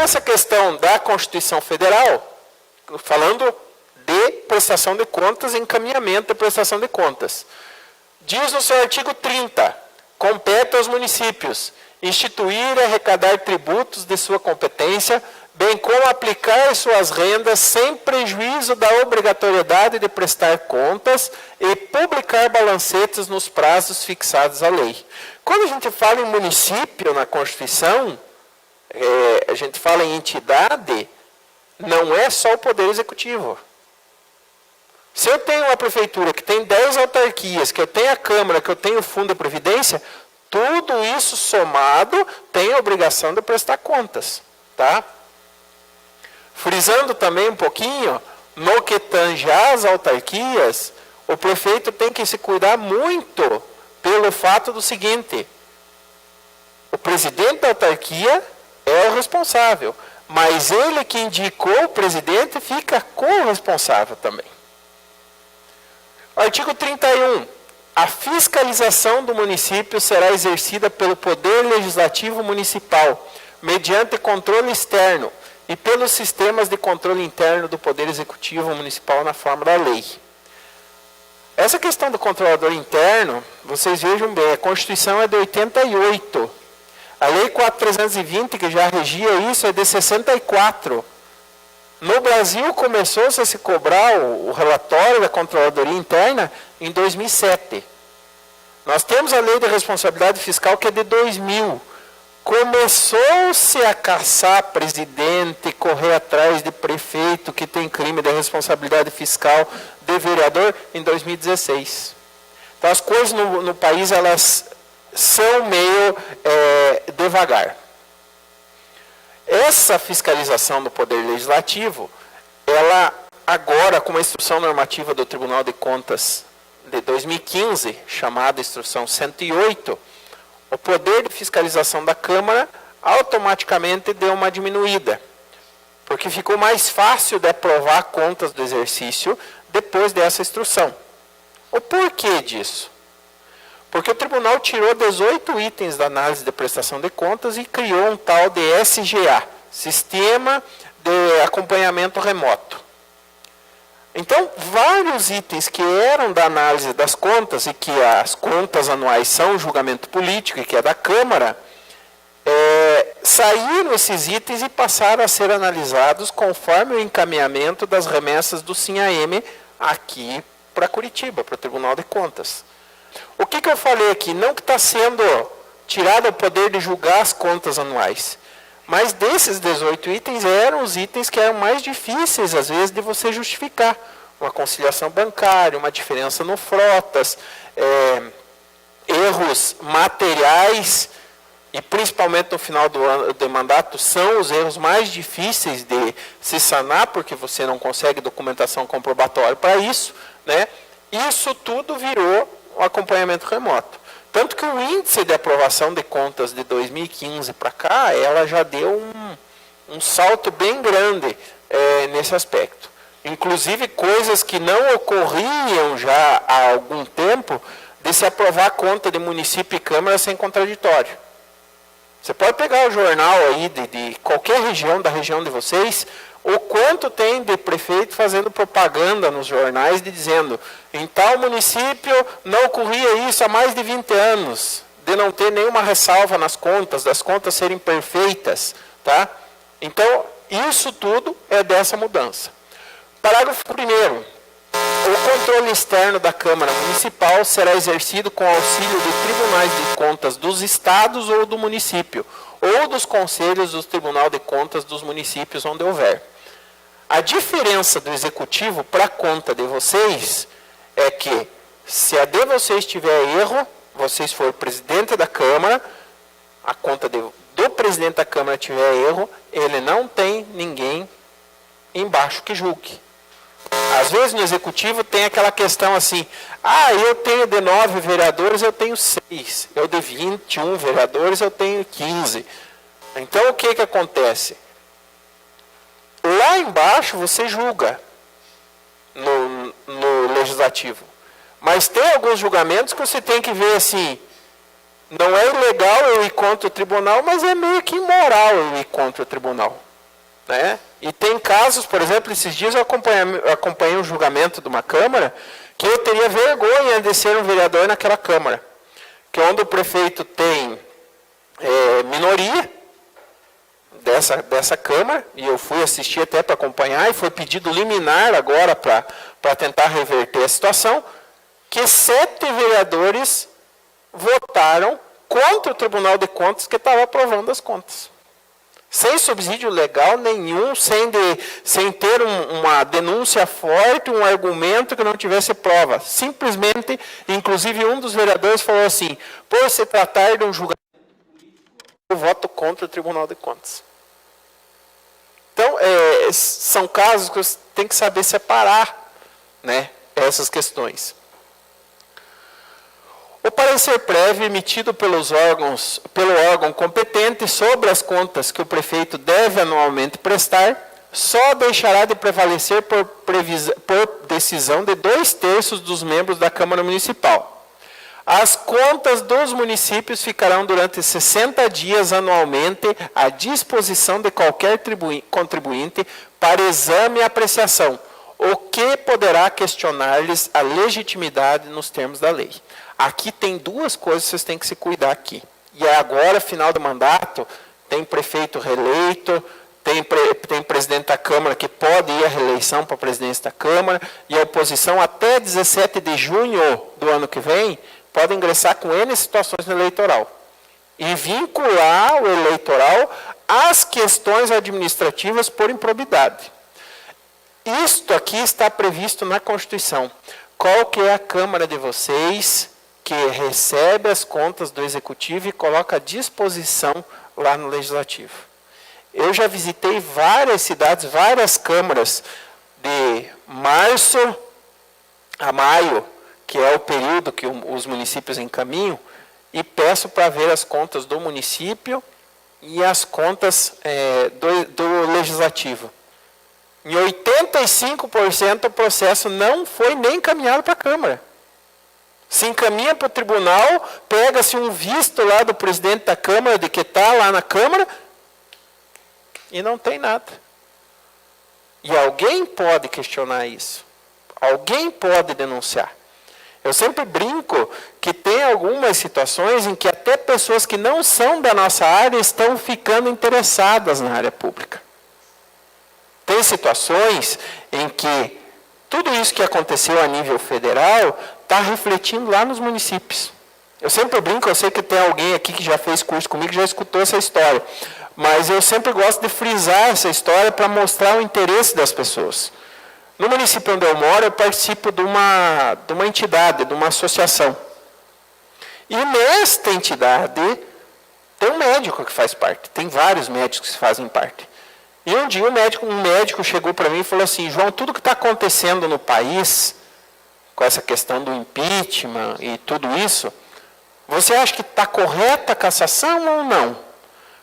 essa questão da Constituição Federal, falando de prestação de contas e encaminhamento da prestação de contas, diz no seu artigo 30, compete aos municípios instituir e arrecadar tributos de sua competência, bem como aplicar suas rendas sem prejuízo da obrigatoriedade de prestar contas e publicar balancetes nos prazos fixados à lei. Quando a gente fala em município na Constituição, a gente fala em entidade, não é só o Poder Executivo. Se eu tenho uma prefeitura que tem 10 autarquias, que eu tenho a Câmara, que eu tenho o Fundo de Previdência, tudo isso somado tem a obrigação de prestar contas. Tá? Frisando também um pouquinho, no que tange às autarquias, o prefeito tem que se cuidar muito pelo fato do seguinte: o presidente da autarquia é o responsável, mas ele que indicou o presidente fica corresponsável também. Artigo 31. A fiscalização do município será exercida pelo Poder Legislativo Municipal, mediante controle externo, e pelos sistemas de controle interno do Poder Executivo Municipal na forma da lei. Essa questão do controlador interno, vocês vejam bem, a Constituição é de 88. A Lei 4.320, que já regia isso, é de 64. No Brasil, começou-se a se cobrar o relatório da Controladoria Interna em 2007. Nós temos a Lei de Responsabilidade Fiscal, que é de 2000. Começou-se a caçar presidente, correr atrás de prefeito que tem crime de responsabilidade fiscal, de vereador, em 2016. Então, as coisas no país, elas são meio devagar. Essa fiscalização do Poder Legislativo, ela agora, com a instrução normativa do Tribunal de Contas de 2015, chamada Instrução 108, o poder de fiscalização da Câmara automaticamente deu uma diminuída, porque ficou mais fácil de aprovar contas do exercício depois dessa instrução. O porquê disso? Porque o tribunal tirou 18 itens da análise de prestação de contas e criou um tal de SGA, Sistema de Acompanhamento Remoto. Então, vários itens que eram da análise das contas, e que as contas anuais são o julgamento político, e que é da Câmara, saíram esses itens e passaram a ser analisados conforme o encaminhamento das remessas do SINAM aqui para Curitiba, para o Tribunal de Contas. O que eu falei aqui? Não que está sendo tirado o poder de julgar as contas anuais, mas desses 18 itens eram os itens que eram mais difíceis, às vezes, de você justificar. Uma conciliação bancária, uma diferença no frotas, erros materiais, e principalmente no final do ano de mandato, são os erros mais difíceis de se sanar, porque você não consegue documentação comprobatória para isso, né? Isso tudo virou o acompanhamento remoto. Tanto que o índice de aprovação de contas de 2015 para cá, ela já deu um salto bem grande nesse aspecto. Inclusive, coisas que não ocorriam já há algum tempo, de se aprovar a conta de município e Câmara sem contraditório. Você pode pegar o jornal aí de qualquer região, da região de vocês, o quanto tem de prefeito fazendo propaganda nos jornais, dizendo, em tal município não ocorria isso há mais de 20 anos, de não ter nenhuma ressalva nas contas, das contas serem perfeitas. Tá? Então, isso tudo é dessa mudança. Parágrafo 1º. O controle externo da Câmara Municipal será exercido com auxílio de tribunais de contas dos estados ou do município, ou dos conselhos do Tribunal de Contas dos municípios onde houver. A diferença do executivo para a conta de vocês é que, se a de vocês tiver erro, vocês for presidente da Câmara, a conta do presidente da Câmara tiver erro, ele não tem ninguém embaixo que julgue. Às vezes no executivo tem aquela questão assim, eu tenho de 9 vereadores, eu tenho 6. Eu de 21 vereadores, eu tenho 15. Então o que acontece? Lá embaixo você julga no legislativo. Mas tem alguns julgamentos que você tem que ver assim, não é ilegal eu ir contra o tribunal, mas é meio que imoral eu ir contra o tribunal. né? E tem casos, por exemplo, esses dias eu acompanhei um julgamento de uma Câmara que eu teria vergonha de ser um vereador naquela Câmara, que é onde o prefeito tem minoria dessa Câmara, e eu fui assistir até para acompanhar, e foi pedido liminar agora para tentar reverter a situação, que 7 vereadores votaram contra o Tribunal de Contas que estava aprovando as contas. Sem subsídio legal nenhum, sem ter uma denúncia forte, um argumento que não tivesse prova. Simplesmente, inclusive um dos vereadores falou assim, por se tratar de um julgamento, eu voto contra o Tribunal de Contas. Então, são casos que você tem que saber separar, né, essas questões. O parecer prévio emitido pelo órgão competente sobre as contas que o prefeito deve anualmente prestar, só deixará de prevalecer por decisão de 2/3 dos membros da Câmara Municipal. As contas dos municípios ficarão durante 60 dias anualmente à disposição de qualquer contribuinte para exame e apreciação, o que poderá questionar-lhes a legitimidade nos termos da lei. Aqui tem 2 coisas que vocês têm que se cuidar aqui. E agora, final do mandato, tem prefeito reeleito, tem presidente da Câmara que pode ir à reeleição para a presidência da Câmara, e a oposição até 17 de junho do ano que vem pode ingressar com N situações no eleitoral. E vincular o eleitoral às questões administrativas por improbidade. Isto aqui está previsto na Constituição. Qual que é a Câmara de vocês que recebe as contas do Executivo e coloca à disposição lá no Legislativo? Eu já visitei várias cidades, várias câmaras, de março a maio, que é o período que os municípios encaminham, e peço para ver as contas do município e as contas do Legislativo. Em 85% o processo não foi nem encaminhado para a Câmara. Se encaminha para o tribunal, pega-se um visto lá do presidente da Câmara, de que está lá na Câmara, e não tem nada. E alguém pode questionar isso. Alguém pode denunciar. Eu sempre brinco que tem algumas situações em que até pessoas que não são da nossa área estão ficando interessadas na área pública. Tem situações em que tudo isso que aconteceu a nível federal está refletindo lá nos municípios. Eu sempre brinco, eu sei que tem alguém aqui que já fez curso comigo, que já escutou essa história. Mas eu sempre gosto de frisar essa história para mostrar o interesse das pessoas. No município onde eu moro, eu participo de uma entidade, de uma associação. E nesta entidade, tem um médico que faz parte. Tem vários médicos que fazem parte. E um dia um médico chegou para mim e falou assim, João, tudo que está acontecendo no país, com essa questão do impeachment e tudo isso, você acha que está correta a cassação ou não?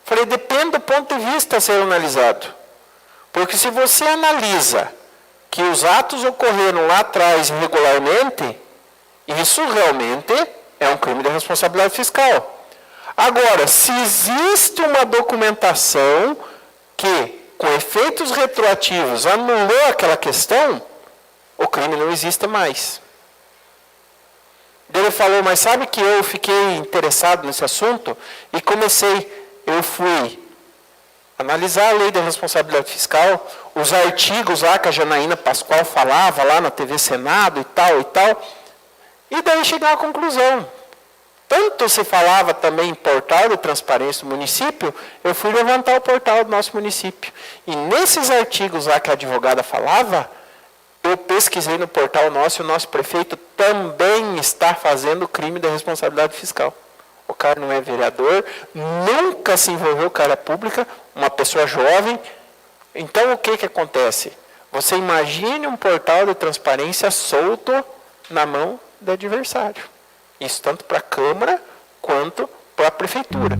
Falei, depende do ponto de vista a ser analisado. Porque se você analisa que os atos ocorreram lá atrás irregularmente, isso realmente é um crime de responsabilidade fiscal. Agora, se existe uma documentação que, com efeitos retroativos, anulou aquela questão, o crime não existe mais. Ele falou, mas sabe que eu fiquei interessado nesse assunto e eu fui analisar a lei da responsabilidade fiscal, os artigos lá que a Janaína Pascoal falava lá na TV Senado e tal, e daí cheguei à conclusão. Tanto se falava também em portal de transparência do município, eu fui levantar o portal do nosso município. E nesses artigos lá que a advogada falava, eu pesquisei no portal nosso e o nosso prefeito também está fazendo crime da responsabilidade fiscal. O cara não é vereador, nunca se envolveu com a área pública, uma pessoa jovem. Então, o que acontece? Você imagine um portal de transparência solto na mão do adversário. Isso tanto para a Câmara quanto para a Prefeitura.